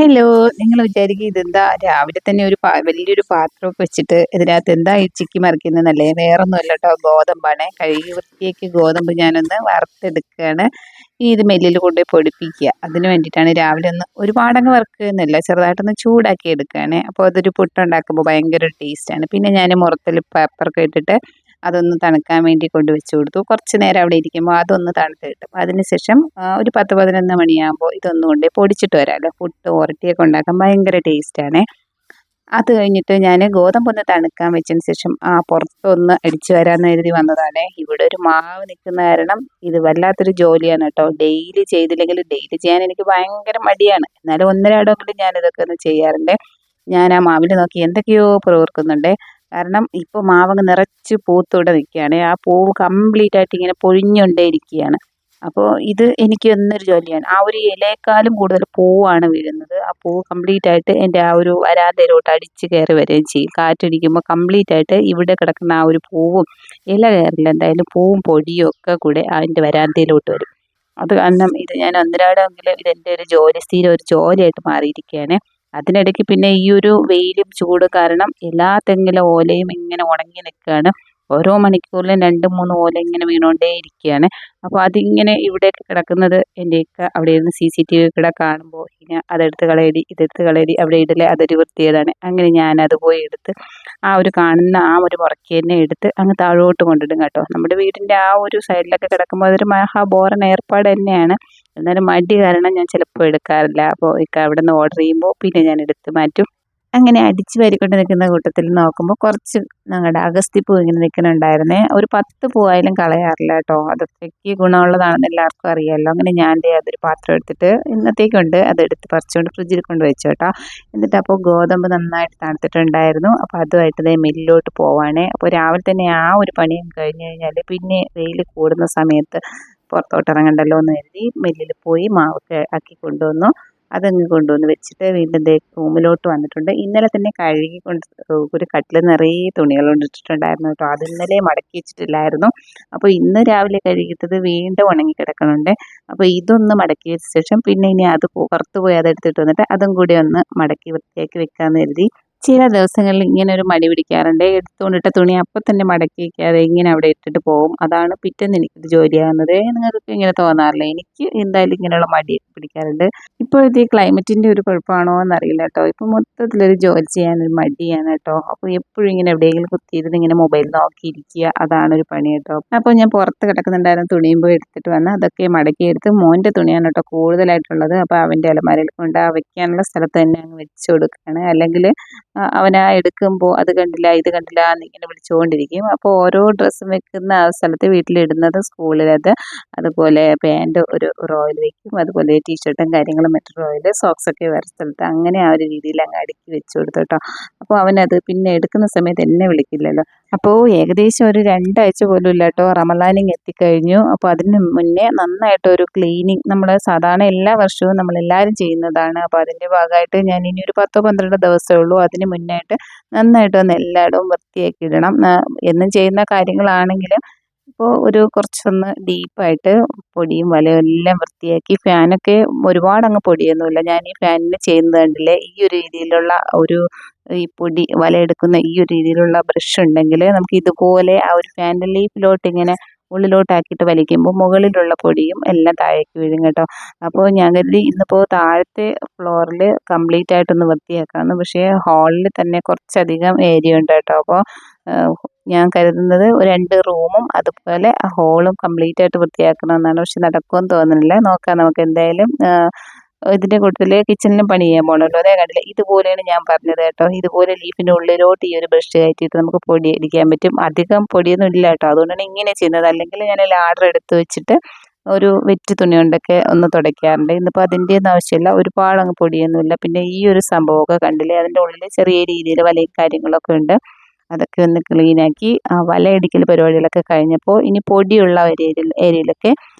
Hello! നിങ്ങള് വിചാരിക്കും ഇതെന്താ രാവിലെ തന്നെ ഒരു വലിയൊരു പാത്രമൊക്കെ വെച്ചിട്ട് ഇതിനകത്ത് എന്താ ഈ ചിക്കി മറിക്കുന്നേന്നല്ലേ. വേറൊന്നുമല്ല ട്ടോ, ഗോതമ്പാണേ. കഴുകി വൃത്തിയാക്കിയ ഗോതമ്പ് ഞാനൊന്ന് വറുത്തെടുക്കുകയാണ്. ഇനി ഇത് മില്ലിൽ കൊണ്ടുപോയി പൊടിപ്പിക്കുക. അതിന് വേണ്ടിയിട്ടാണ് രാവിലെ ഒന്ന് ഒരുപാടങ്ങ് വറുക്കുകയൊന്നുമില്ല. ചെറുതായിട്ടൊന്ന് ചൂടാക്കി എടുക്കുകയാണേ. അപ്പോൾ അതൊരു പുട്ടുണ്ടാക്കുമ്പോൾ ഭയങ്കര ടേസ്റ്റാണ്. പിന്നെ ഞാൻ മുറത്തിൽ പേപ്പറൊക്കെ ഇട്ടിട്ട് അതൊന്ന് തണുക്കാൻ വേണ്ടി കൊണ്ട് വെച്ച് കൊടുത്തു. കുറച്ച് നേരം അവിടെ ഇരിക്കുമ്പോൾ അതൊന്ന് തണുത്ത് കിട്ടും. അതിനുശേഷം ഒരു 10, 11 മണിയാകുമ്പോൾ ഇതൊന്ന് കൊണ്ടുപോയി പൊടിച്ചിട്ട് വരാമല്ലോ. പുട്ട് ഉരട്ടിയൊക്കെ ഉണ്ടാക്കാൻ ഭയങ്കര ടേസ്റ്റാണേ. അത് കഴിഞ്ഞിട്ട് ഞാൻ ഗോതമ്പൊന്ന് തണുക്കാൻ വെച്ചതിന് ശേഷം പുറത്തൊന്ന് അടിച്ചു വരാമെന്ന് കരുതി വന്നതാണേ. ഇവിടെ ഒരു മാവ് നിൽക്കുന്ന കാരണം ഇത് വല്ലാത്തൊരു ജോലിയാണ് കേട്ടോ. ഡെയിലി ചെയ്തില്ലെങ്കിൽ ഡെയിലി ചെയ്യാൻ എനിക്ക് ഭയങ്കര മടിയാണ്. എന്നാലും ഒന്നരാടമെങ്കിലും ഞാനിതൊക്കെ ഒന്ന് ചെയ്യാറുണ്ട്. ഞാൻ ആ മാവിൽ നോക്കി എന്തൊക്കെയോ പ്രവർക്കുന്നുണ്ട്. കാരണം ഇപ്പോൾ മാവങ്ങ് നിറച്ച് പൂത്തൂടെ നിൽക്കുകയാണ്. ആ പൂവ് കംപ്ലീറ്റ് ആയിട്ട് ഇങ്ങനെ പൊഴിഞ്ഞുകൊണ്ടേ ഇരിക്കുകയാണ്. അപ്പോൾ ഇത് എനിക്ക് എന്നൊരു ജോലിയാണ്. ആ ഒരു ഇലയേക്കാളും കൂടുതൽ പൂവാണ് വീഴുന്നത്. ആ പൂവ് കംപ്ലീറ്റ് ആയിട്ട് എൻ്റെ ആ ഒരു വരാന്തയിലോട്ട് അടിച്ച് കയറി വരികയും ചെയ്യും. കാറ്റടിക്കുമ്പോൾ കംപ്ലീറ്റ് ആയിട്ട് ഇവിടെ കിടക്കുന്ന ആ ഒരു പൂവും, ഇല കയറില്ല എന്തായാലും, പൂവും പൊടിയും ഒക്കെ കൂടെ അതിൻ്റെ വരാന്തയിലോട്ട് വരും. അത് കാരണം ഇത് ഞാൻ ഒന്നരാടമെങ്കിലും ഇതെൻ്റെ ഒരു ജോലി, സ്ഥിരം ഒരു ജോലിയായിട്ട് മാറിയിരിക്കുകയാണ്. അതിനിടയ്ക്ക് പിന്നെ ഈ ഒരു വെയിലും ചൂട് കാരണം എല്ലാ തെങ്ങിലെ ഓലയും ഇങ്ങനെ ഉണങ്ങി നിൽക്കുകയാണ്. ഓരോ മണിക്കൂറിലും 2, 3 ഓല ഇങ്ങനെ വീണുകൊണ്ടേ ഇരിക്കുകയാണ്. അപ്പോൾ അതിങ്ങനെ ഇവിടെയൊക്കെ കിടക്കുന്നത് എൻ്റെയൊക്കെ അവിടെ ഇരുന്ന് CCTV കൂടെ കാണുമ്പോൾ ഇനി അതെടുത്ത് കളയടി, ഇതെടുത്ത് കളയടി, അവിടെ ഇടലേ, അതൊരു വൃത്തികേടാണ്. അങ്ങനെ ഞാനത് പോയി എടുത്ത് ആ ഒരു കാണുന്ന ആ ഒരു മുറയ്ക്ക് തന്നെ എടുത്ത് അങ്ങ് താഴോട്ട് കൊണ്ടിടും കേട്ടോ. നമ്മുടെ വീടിൻ്റെ ആ ഒരു സൈഡിലൊക്കെ കിടക്കുമ്പോൾ അതൊരു മഹാ ബോറൻ ഏർപ്പാട് തന്നെയാണ്. എന്നാലും മടി കാരണം ഞാൻ ചിലപ്പോൾ എടുക്കാറില്ല. അപ്പോൾ ഇക്ക അവിടെ നിന്ന് ഓർഡർ ചെയ്യുമ്പോൾ പിന്നെ ഞാൻ എടുത്ത് മാറ്റും. അങ്ങനെ അടിച്ച് വാരിക്കൊണ്ട് നിൽക്കുന്ന കൂട്ടത്തിൽ നോക്കുമ്പോൾ കുറച്ച് ഞങ്ങളുടെ അഗസ്ത്യപ്പൂ ഇങ്ങനെ നിൽക്കുന്നുണ്ടായിരുന്നേ. ഒരു 10 പൂവായാലും കളയാറില്ല കേട്ടോ. അതൊക്കെ ഗുണമുള്ളതാണെന്ന് എല്ലാവർക്കും അറിയാമല്ലോ. അങ്ങനെ ഞാൻ ദേ അതൊരു പാത്രം എടുത്തിട്ട് ഇന്നത്തേക്കുണ്ട് അതെടുത്ത് പറിച്ചുകൊണ്ട് ഫ്രിഡ്ജിൽ കൊണ്ട് വെച്ചു കേട്ടോ. എന്നിട്ട് അപ്പോൾ ഗോതമ്പ് നന്നായിട്ട് തണുത്തിട്ടുണ്ടായിരുന്നു. അപ്പോൾ അതുമായിട്ട് ദേ മില്ലിലോട്ട് പോവാണേ. അപ്പോൾ രാവിലെ തന്നെ ആ ഒരു പണിയും കഴിഞ്ഞ് കഴിഞ്ഞാൽ പിന്നെ വെയിൽ കൂടുന്ന സമയത്ത് പുറത്തോട്ട് ഇറങ്ങണ്ടല്ലോ എന്ന് കരുതി മില്ലിൽ പോയി മാവൊക്കെ ആക്കി കൊണ്ടുവന്നു. അതങ്ങ് കൊണ്ടുവന്ന് വെച്ചിട്ട് വീണ്ടും ദേ റൂമിലോട്ട് വന്നിട്ടുണ്ട്. ഇന്നലെ തന്നെ കഴുകിക്കൊണ്ട് ഒരു കട്ടിൽ നിറയെ തുണികൾ കൊണ്ടിട്ടിട്ടുണ്ടായിരുന്നു കേട്ടോ. അത് ഇന്നലെ മടക്കി വെച്ചിട്ടില്ലായിരുന്നു. അപ്പോൾ ഇന്ന് രാവിലെ കഴുകിയിട്ടത് വീണ്ടും ഉണങ്ങി കിടക്കുന്നുണ്ട്. അപ്പോൾ ഇതൊന്ന് മടക്കി വെച്ച ശേഷം പിന്നെ ഇനി അത് പുറത്ത് പോയി അതെടുത്തിട്ട് വന്നിട്ട് അതും കൂടി ഒന്ന് മടക്കി വൃത്തിയാക്കി വെക്കാമെന്ന് കരുതി. ചില ദിവസങ്ങളിൽ ഇങ്ങനെ ഒരു മടി പിടിക്കാറുണ്ട്. എടുത്തുകൊണ്ടിട്ട തുണി അപ്പം തന്നെ മടക്കി വയ്ക്കാതെ ഇങ്ങനെ അവിടെ ഇട്ടിട്ട് പോകും. അതാണ് പിറ്റേന്ന് എനിക്കിത് ജോലിയാകുന്നത്. നിങ്ങൾക്കൊക്കെ ഇങ്ങനെ തോന്നാറില്ലേ? എനിക്ക് എന്തായാലും ഇങ്ങനെയുള്ള മടി പിടിക്കാറുണ്ട്. ഇപ്പോഴത്തെ ഈ ക്ലൈമറ്റിൻ്റെ ഒരു കുഴപ്പമാണോ എന്നറിയില്ല കേട്ടോ. ഇപ്പം മൊത്തത്തിലൊരു ജോലി ചെയ്യാനൊരു മടിയാണ് കേട്ടോ. അപ്പോൾ എപ്പോഴും ഇങ്ങനെ എവിടെയെങ്കിലും കുത്തിയിരുന്ന് ഇങ്ങനെ മൊബൈൽ നോക്കിയിരിക്കുക, അതാണൊരു പണി കേട്ടോ. അപ്പോൾ ഞാൻ പുറത്ത് കിടക്കുന്നുണ്ടായിരുന്ന തുണിയും പോയി എടുത്തിട്ട് വന്ന് അതൊക്കെ മടക്കിയെടുത്ത് മോൻ്റെ തുണിയാണ് കേട്ടോ കൂടുതലായിട്ടുള്ളത്. അപ്പോൾ അവൻ്റെ അലമാരയിൽ കൊണ്ട് വെക്കാനുള്ള സ്ഥലത്ത് തന്നെ അങ്ങ് വെച്ച് കൊടുക്കുകയാണ്. അല്ലെങ്കിൽ അവനാ എടുക്കുമ്പോൾ അത് കണ്ടില്ല ഇത് കണ്ടില്ല എന്നിങ്ങനെ വിളിച്ചുകൊണ്ടിരിക്കും. അപ്പോൾ ഓരോ ഡ്രസ്സും വെക്കുന്ന ആ സ്ഥലത്ത് വീട്ടിലിടുന്നത് സ്കൂളിലത്, അതുപോലെ പാൻറ് ഒരു റോയിൽ വെക്കും, അതുപോലെ ടീഷർട്ടും കാര്യങ്ങളും മറ്റു റോയിൽ, സോക്സൊക്കെ വേറെ സ്ഥലത്ത്, അങ്ങനെ ആ ഒരു രീതിയിൽ അങ്ങ് അടുക്കി വെച്ച് കൊടുത്തു കേട്ടോ. അപ്പോൾ അവനത് പിന്നെ എടുക്കുന്ന സമയത്ത് എന്നെ വിളിക്കില്ലല്ലോ. അപ്പോൾ ഏകദേശം ഒരു 2 ആഴ്ച പോലും ഇല്ല കേട്ടോ, റമദാനിങ് എത്തിക്കഴിഞ്ഞു. അപ്പോൾ അതിന് മുന്നേ നന്നായിട്ടൊരു ക്ലീനിങ് നമ്മൾ സാധാരണ എല്ലാ വർഷവും നമ്മളെല്ലാവരും ചെയ്യുന്നതാണ്. അപ്പോൾ അതിൻ്റെ ഭാഗമായിട്ട് ഞാൻ ഇനി ഒരു 10, 12 ദിവസമേ ഉള്ളൂ. അതിന് മുന്നായിട്ട് നന്നായിട്ടൊന്ന് എല്ലായിടവും വൃത്തിയാക്കി ഇടണം. എന്നും ചെയ്യുന്ന കാര്യങ്ങളാണെങ്കിലും ഇപ്പോൾ ഒരു കുറച്ചൊന്ന് ഡീപ്പായിട്ട് പൊടിയും വലയും എല്ലാം വൃത്തിയാക്കി, ഫാനൊക്കെ ഒരുപാടങ്ങ് പൊടിയൊന്നുമില്ല. ഞാൻ ഈ ഫാനിൽ ചെയ്യുന്നത് കണ്ടില്ലേ, ഈ ഒരു രീതിയിലുള്ള ഈ പൊടി വലയെടുക്കുന്ന ഈ ഒരു രീതിയിലുള്ള ബ്രഷ് ഉണ്ടെങ്കിൽ നമുക്ക് ഇതുപോലെ ആ ഒരു ഫാനിൻ്റെ ലീഫിലോട്ട് ഇങ്ങനെ ഉള്ളിലോട്ടാക്കിയിട്ട് വലിക്കുമ്പോൾ മുകളിലുള്ള പൊടിയും എല്ലാം താഴേക്ക് വീഴും കേട്ടോ. അപ്പോൾ ഞാൻ കരുതി ഇന്നിപ്പോൾ താഴത്തെ ഫ്ലോറിൽ കംപ്ലീറ്റ് ആയിട്ടൊന്ന് വൃത്തിയാക്കാമെന്ന്. പക്ഷേ ഹാളിൽ തന്നെ കുറച്ചധികം ഏരിയ ഉണ്ട് കേട്ടോ. അപ്പോൾ ഞാൻ കരുതുന്നത് 2 റൂമും അതുപോലെ ഹോളും കംപ്ലീറ്റ് ആയിട്ട് വൃത്തിയാക്കണമെന്നാണ്. പക്ഷെ നടക്കുമെന്ന് തോന്നുന്നില്ല. നോക്കാം നമുക്ക് എന്തായാലും. ഇതിൻ്റെ കൂട്ടത്തിൽ കിച്ചണിലും പണി ചെയ്യാൻ പോകണമല്ലോ. അതേ കണ്ടില്ലേ, ഇതുപോലെയാണ് ഞാൻ പറഞ്ഞത് കേട്ടോ. ഇതുപോലെ ലീഫിൻ്റെ ഉള്ളിലോട്ട് ഈ ഒരു ബ്രഷ് കയറ്റിയിട്ട് നമുക്ക് പൊടി അടിക്കാൻ പറ്റും. അധികം പൊടിയൊന്നും ഇല്ല കേട്ടോ, അതുകൊണ്ടാണ് ഇങ്ങനെ ചെയ്യുന്നത്. അല്ലെങ്കിൽ ഞാൻ ലാഡർ എടുത്ത് വെച്ചിട്ട് ഒരു വെറ്റ് തുണി കൊണ്ടൊക്കെ ഒന്ന് തുടയ്ക്കാറുണ്ട്. ഇന്നിപ്പോൾ അതിൻ്റെ ഒന്നും ആവശ്യമില്ല, ഒരുപാട് അങ്ങ് പൊടിയൊന്നുമില്ല. പിന്നെ ഈ ഒരു സംഭവമൊക്കെ കണ്ടില്ലേ, അതിൻ്റെ ഉള്ളിൽ ചെറിയ രീതിയിൽ വലയും കാര്യങ്ങളൊക്കെ ഉണ്ട്. അതൊക്കെ ഒന്ന് ക്ലീനാക്കി വലയടിക്കൽ പരിപാടികളൊക്കെ കഴിഞ്ഞപ്പോൾ ഇനി പൊടിയുള്ള ഏരിയയിലൊക്കെ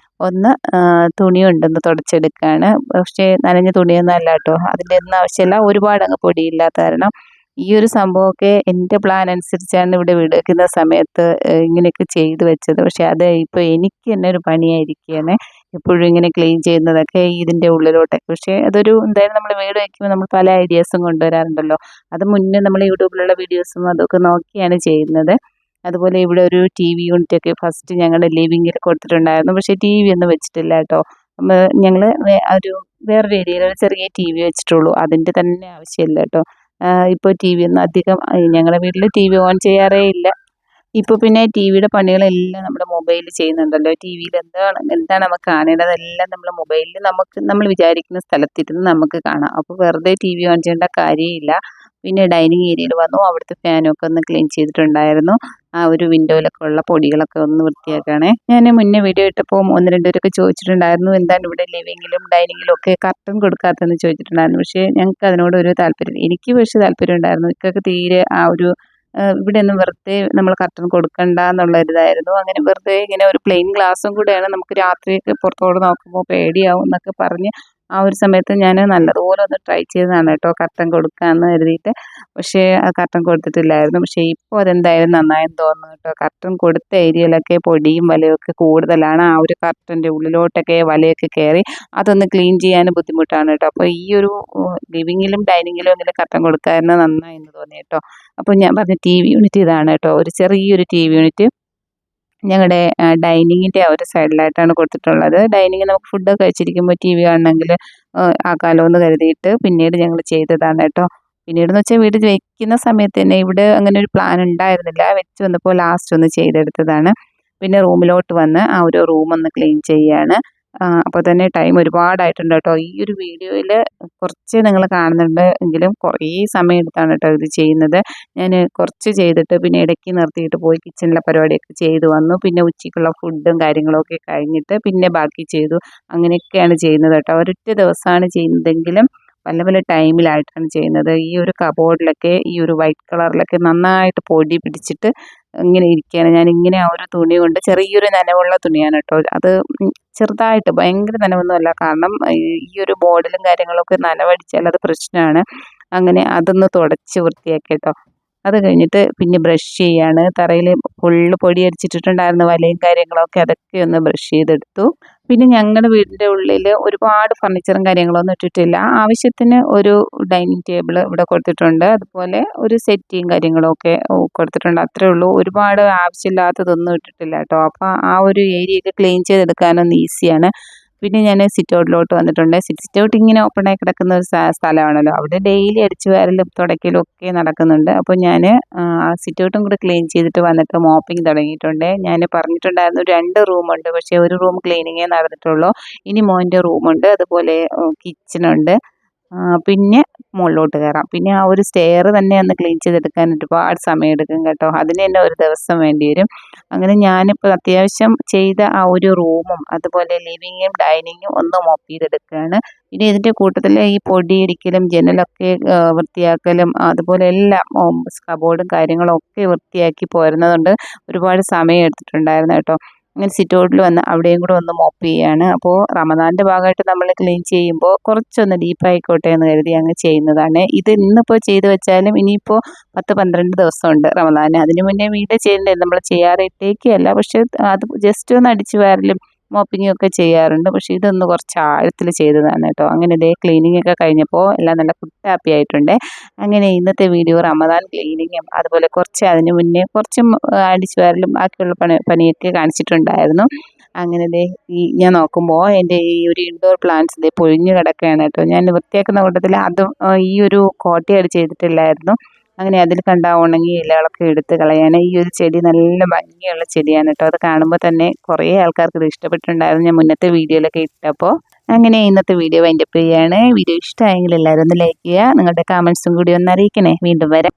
ഒന്ന് തുണി കൊണ്ടൊന്ന് തുടച്ചെടുക്കുകയാണ്. പക്ഷേ നനഞ്ഞ തുണിയൊന്നും അല്ല കേട്ടോ, അതിൻ്റെ ഒന്നും ആവശ്യമില്ല. ഒരുപാട് അങ്ങ് പൊടിയില്ലാത്ത കാരണം ഈ ഒരു സംഭവമൊക്കെ എൻ്റെ പ്ലാൻ അനുസരിച്ചാണ് ഇവിടെ വീട് വയ്ക്കുന്ന സമയത്ത് ഇങ്ങനെയൊക്കെ ചെയ്ത് വെച്ചത്. പക്ഷേ അത് ഇപ്പോൾ എനിക്ക് തന്നെ ഒരു പണിയായിരിക്കുകയാണ്. എപ്പോഴും ഇങ്ങനെ ക്ലീൻ ചെയ്യുന്നതൊക്കെ ഇതിൻ്റെ ഉള്ളിലോട്ടൊക്കെ. പക്ഷേ അതൊരു എന്തായാലും നമ്മൾ വീട് വയ്ക്കുമ്പോൾ നമ്മൾ പല ഐഡിയാസും കൊണ്ടുവരാറുണ്ടല്ലോ. അത് മുന്നേ നമ്മൾ യൂട്യൂബിലുള്ള വീഡിയോസും അതൊക്കെ നോക്കിയാണ് ചെയ്യുന്നത്. അതുപോലെ ഇവിടെ ഒരു TV യൂണിറ്റ് ഒക്കെ ഫസ്റ്റ് ഞങ്ങളുടെ ലിവിങ്ങിൽ കൊടുത്തിട്ടുണ്ടായിരുന്നു. പക്ഷേ TV ഒന്നും വെച്ചിട്ടില്ല കേട്ടോ. ഞങ്ങൾ ഒരു വേറൊരു ഏരിയയിൽ ഒരു ചെറിയ TV വെച്ചിട്ടുള്ളൂ. അതിൻ്റെ തന്നെ ആവശ്യമില്ല കേട്ടോ. ഇപ്പോൾ TV ഒന്നും അധികം ഞങ്ങളുടെ വീട്ടിൽ TV ഓൺ ചെയ്യാറേ ഇല്ല. ഇപ്പോൾ പിന്നെ ടിവിയുടെ പണികളെല്ലാം നമ്മുടെ മൊബൈലിൽ ചെയ്യുന്നുണ്ടല്ലോ. ടിവിയിൽ എന്താണ് നമുക്ക് കാണേണ്ടത് അതെല്ലാം നമ്മുടെ മൊബൈലിൽ നമ്മൾ വിചാരിക്കുന്ന സ്ഥലത്തിരുന്ന് നമുക്ക് കാണാം. അപ്പോൾ വെറുതെ TV ഓൺ ചെയ്യേണ്ട കാര്യമില്ല. പിന്നെ ഡൈനിങ് ഏരിയയിൽ വന്നു. അവിടുത്തെ ഫാനൊക്കെ ഒന്ന് ക്ലീൻ ചെയ്തിട്ടുണ്ടായിരുന്നു. ആ ഒരു വിൻഡോയിലൊക്കെ ഉള്ള പൊടികളൊക്കെ ഒന്ന് വൃത്തിയാക്കുകയാണേ. ഞാൻ മുന്നേ വീഡിയോ ഇട്ടപ്പോൾ 1, 2 പേരൊക്കെ ചോദിച്ചിട്ടുണ്ടായിരുന്നു എന്താണ് ഇവിടെ ലിവിങ്ങിലും ഡൈനിങ്ങിലും ഒക്കെ കർട്ടൻ കൊടുക്കാത്തതെന്ന് ചോദിച്ചിട്ടുണ്ടായിരുന്നു. പക്ഷേ ഞങ്ങൾക്ക് അതിനോട് ഒരു താല്പര്യം, എനിക്ക് പക്ഷേ താല്പര്യം ഉണ്ടായിരുന്നു. ഇക്കൊക്കെ തീരെ ആ ഒരു ഇവിടെയൊന്നും വെറുതെ നമ്മൾ കർട്ടൻ കൊടുക്കണ്ട എന്നുള്ള ഒരിതായിരുന്നു. അങ്ങനെ വെറുതെ ഇങ്ങനെ ഒരു പ്ലെയിൻ ഗ്ലാസും കൂടെയാണ്, നമുക്ക് രാത്രിയൊക്കെ പുറത്തോട്ട് നോക്കുമ്പോൾ പേടിയാവും എന്നൊക്കെ പറഞ്ഞ് ആ ഒരു സമയത്ത് ഞാൻ നല്ലതുപോലെ ഒന്ന് ട്രൈ ചെയ്തതാണ് കേട്ടോ കർട്ടൻ കൊടുക്കാമെന്ന് കരുതിയിട്ട്. പക്ഷേ ആ കർട്ടൻ കൊടുത്തിട്ടില്ലായിരുന്നു. പക്ഷേ ഇപ്പോൾ അതെന്തായാലും നന്നായെന്ന് തോന്നുന്നു കേട്ടോ. കർട്ടൻ കൊടുത്ത ഏരിയയിലൊക്കെ പൊടിയും വലയൊക്കെ കൂടുതലാണ്. ആ ഒരു കർട്ടൻ്റെ ഉള്ളിലോട്ടൊക്കെ വലയൊക്കെ കയറി അതൊന്ന് ക്ലീൻ ചെയ്യാൻ ബുദ്ധിമുട്ടാണ് കേട്ടോ. അപ്പോൾ ഈ ഒരു ലിവിങ്ങിലും ഡൈനിങ്ങിലും ഇങ്ങനെ കർട്ടൻ കൊടുക്കാതിരുന്നത് നന്നായെന്ന് തോന്നി കേട്ടോ. അപ്പോൾ ഞാൻ പറഞ്ഞ TV യൂണിറ്റ് ഇതാണ് കേട്ടോ. ഒരു ചെറിയൊരു TV യൂണിറ്റ് ഞങ്ങളുടെ ഡൈനിങ്ങിൻ്റെ ആ ഒരു സൈഡിലായിട്ടാണ് കൊടുത്തിട്ടുള്ളത്. ഡൈനിങ് നമുക്ക് ഫുഡൊക്കെ കഴിച്ചിരിക്കുമ്പോൾ TV കാണണമെങ്കിൽ ആക്കാലോ എന്ന് കരുതിയിട്ട് പിന്നീട് ഞങ്ങൾ ചെയ്തതാണ് കേട്ടോ. പിന്നീടെന്ന് വെച്ചാൽ വീട് വയ്ക്കുന്ന സമയത്ത് തന്നെ ഇവിടെ അങ്ങനെ ഒരു പ്ലാൻ ഉണ്ടായിരുന്നില്ല. വെച്ച് വന്നപ്പോൾ ലാസ്റ്റ് ഒന്ന് ചെയ്തെടുത്തതാണ്. പിന്നെ റൂമിലോട്ട് വന്ന് ആ ഒരു റൂമൊന്ന് ക്ലീൻ ചെയ്യാണ്. അപ്പോൾ തന്നെ ടൈം ഒരുപാടായിട്ടുണ്ട് കേട്ടോ. ഈ ഒരു വീഡിയോയിൽ കുറച്ച് നിങ്ങൾ കാണുന്നുണ്ട് എങ്കിലും കുറേ സമയം എടുത്താണ് കേട്ടോ ഇത് ചെയ്യുന്നത്. ഞാൻ കുറച്ച് ചെയ്തിട്ട് പിന്നെ ഇടയ്ക്ക് നിർത്തിയിട്ട് പോയി കിച്ചണിലെ പരിപാടിയൊക്കെ ചെയ്ത് വന്നു. പിന്നെ ഉച്ചയ്ക്കുള്ള ഫുഡും കാര്യങ്ങളൊക്കെ കഴിഞ്ഞിട്ട് പിന്നെ ബാക്കി ചെയ്തു. അങ്ങനെയൊക്കെയാണ് ചെയ്യുന്നത് കേട്ടോ. ഒരൊറ്റ ദിവസമാണ് ചെയ്യുന്നതെങ്കിലും പല പല ടൈമിലായിട്ടാണ് ചെയ്യുന്നത്. ഈ ഒരു കബോർഡിലൊക്കെ ഈ ഒരു വൈറ്റ് കളറിലൊക്കെ നന്നായിട്ട് പൊടി പിടിച്ചിട്ട് ഇങ്ങനെ ഇരിക്കുകയാണ്. ഞാനിങ്ങനെ ആ ഒരു തുണി കൊണ്ട്, ചെറിയൊരു നനവുള്ള തുണിയാണ് കേട്ടോ അത്, ചെറുതായിട്ട്, ഭയങ്കര നനവൊന്നുമല്ല. കാരണം ഈ ഒരു ബോർഡിലും കാര്യങ്ങളൊക്കെ നനവടിച്ചാൽ അത് പ്രശ്നമാണ്. അങ്ങനെ അതൊന്ന് തുടച്ച് വൃത്തിയാക്കി കേട്ടോ. അത് കഴിഞ്ഞിട്ട് പിന്നെ ബ്രഷ് ചെയ്യാണ്. തറയിൽ ഫുള്ള് പൊടി അടിച്ചിട്ടിട്ടുണ്ടായിരുന്നു, വലയും കാര്യങ്ങളൊക്കെ, അതൊക്കെ ഒന്ന് ബ്രഷ് ചെയ്തെടുത്തു. പിന്നെ ഞങ്ങളുടെ വീടിൻ്റെ ഉള്ളിൽ ഒരുപാട് ഫർണിച്ചറും കാര്യങ്ങളൊന്നും ഇട്ടിട്ടില്ല. ആവശ്യത്തിന് ഒരു ഡൈനിങ് ടേബിൾ ഇവിടെ കൊടുത്തിട്ടുണ്ട്. അതുപോലെ ഒരു സെറ്റിയും കാര്യങ്ങളൊക്കെ കൊടുത്തിട്ടുണ്ട്. അത്രേ ഉള്ളൂ. ഒരുപാട് ആവശ്യമില്ലാത്തതൊന്നും ഇട്ടിട്ടില്ല കേട്ടോ. അപ്പോൾ ആ ഒരു ഏരിയയൊക്കെ ക്ലീൻ ചെയ്തെടുക്കാനൊന്ന് ഈസിയാണ്. പിന്നെ ഞാൻ സിറ്റ് ഔട്ടിലോട്ട് വന്നിട്ടുണ്ട്. സിറ്റ് ഔട്ട് ഇങ്ങനെ ഓപ്പണായി കിടക്കുന്ന ഒരു സ്ഥലമാണല്ലോ. അവിടെ ഡെയിലി അടിച്ചു വാരലും തുടയ്ക്കലും ഒക്കെ നടക്കുന്നുണ്ട്. അപ്പോൾ ഞാൻ ആ സിറ്റ് ഔട്ടും കൂടെ ക്ലീൻ ചെയ്തിട്ട് വന്നിട്ട് മോപ്പിംഗ് തുടങ്ങിയിട്ടുണ്ട്. ഞാൻ പറഞ്ഞിട്ടുണ്ടായിരുന്നു 2 റൂമുണ്ട്, പക്ഷേ ഒരു റൂം ക്ലീനിങ്ങേ നടന്നിട്ടുള്ളൂ. ഇനി മോൻ്റെ റൂമുണ്ട്, അതുപോലെ കിച്ചണുണ്ട്. പിന്നെ മുകളിലോട്ട് കയറാം. പിന്നെ ആ ഒരു സ്റ്റെയർ തന്നെ ഒന്ന് ക്ലീൻ ചെയ്തെടുക്കാൻ ഒരുപാട് സമയമെടുക്കും കേട്ടോ. അതിന് തന്നെ ഒരു ദിവസം വേണ്ടി വരും. അങ്ങനെ ഞാനിപ്പോൾ അത്യാവശ്യം ചെയ്ത ആ ഒരു റൂമും അതുപോലെ ലിവിങ്ങും ഡൈനിങ്ങും ഒന്ന് മോപ്പ് ചെയ്തെടുക്കുകയാണ്. പിന്നെ ഇതിൻ്റെ കൂട്ടത്തിൽ ഈ പൊടിയടിക്കലും ജനലൊക്കെ വൃത്തിയാക്കലും അതുപോലെ എല്ലാം കബോർഡും കാര്യങ്ങളും ഒക്കെ വൃത്തിയാക്കി പോരുന്നതുകൊണ്ട് ഒരുപാട് സമയം എടുത്തിട്ടുണ്ടായിരുന്നു കേട്ടോ. അങ്ങനെ സിറ്റ് ഔട്ടിൽ വന്ന് അവിടെയും കൂടെ ഒന്ന് മോപ്പ് ചെയ്യാണ്. അപ്പോൾ റമദാൻ്റെ ഭാഗമായിട്ട് നമ്മൾ ക്ലീൻ ചെയ്യുമ്പോൾ കുറച്ചൊന്ന് ഡീപ്പായിക്കോട്ടെ എന്ന് കരുതി അങ്ങ് ചെയ്യുന്നതാണ്. ഇത് ഇന്നിപ്പോൾ ചെയ്ത് വെച്ചാലും ഇനിയിപ്പോൾ 10, 12 ദിവസമുണ്ട് റമദാന്. അതിന് മുന്നേ വീട് ചെയ്യണ്ടേ, നമ്മൾ ചെയ്യാറ് ഇട്ടേക്കല്ല. പക്ഷേ അത് ജസ്റ്റ് ഒന്ന് അടിച്ചു വാരലും മോപ്പിങ്ങും ഒക്കെ ചെയ്യാറുണ്ട്. പക്ഷേ ഇതൊന്ന് കുറച്ച് ആഴത്തിൽ ചെയ്തതാണ് കേട്ടോ. അങ്ങനെ ഇതേ ക്ലീനിങ് ഒക്കെ കഴിഞ്ഞപ്പോൾ എല്ലാം നല്ല ഹാപ്പി ആയിട്ടുണ്ട്. അങ്ങനെ ഇന്നത്തെ വീഡിയോ റമദാൻ ക്ലീനിങ്ങും അതുപോലെ കുറച്ച് അതിന് മുന്നേ കുറച്ച് അടിച്ചു വാരലും ബാക്കിയുള്ള പണിയൊക്കെ കാണിച്ചിട്ടുണ്ടായിരുന്നു. അങ്ങനെ ദേ ഞാൻ നോക്കുമ്പോൾ എൻ്റെ ഈ ഒരു ഇൻഡോർ പ്ലാന്റ്സ് ഇതേ പൊഴിഞ്ഞ് കിടക്കുകയാണ് കേട്ടോ. ഞാൻ വൃത്തിയാക്കുന്ന കൂട്ടത്തിൽ അതും ഈ ഒരു കോട്ടയാട് ചെയ്തിട്ടില്ലായിരുന്നു. അങ്ങനെ അതിൽ കണ്ട ഉണങ്ങിയ ഇലകളൊക്കെ എടുത്ത് കളയാൻ. ഈ ഒരു ചെടി നല്ല ഭംഗിയുള്ള ചെടിയാണ് കേട്ടോ. അത് കാണുമ്പോൾ തന്നെ കുറേ ആൾക്കാർക്ക് ഇത് ഇഷ്ടപ്പെട്ടിട്ടുണ്ടായിരുന്നു ഞാൻ മുന്നത്തെ വീഡിയോയിലൊക്കെ ഇട്ടപ്പോൾ. അങ്ങനെ ഇന്നത്തെ വീഡിയോ വൈൻഡപ്പ് ചെയ്യുകയാണ്. വീഡിയോ ഇഷ്ടമായെങ്കിൽ എല്ലാവരും ഒന്ന് ലൈക്ക് ചെയ്യുക. നിങ്ങളുടെ കമൻസും കൂടി ഒന്ന് അറിയിക്കണേ. വീണ്ടും വരാം.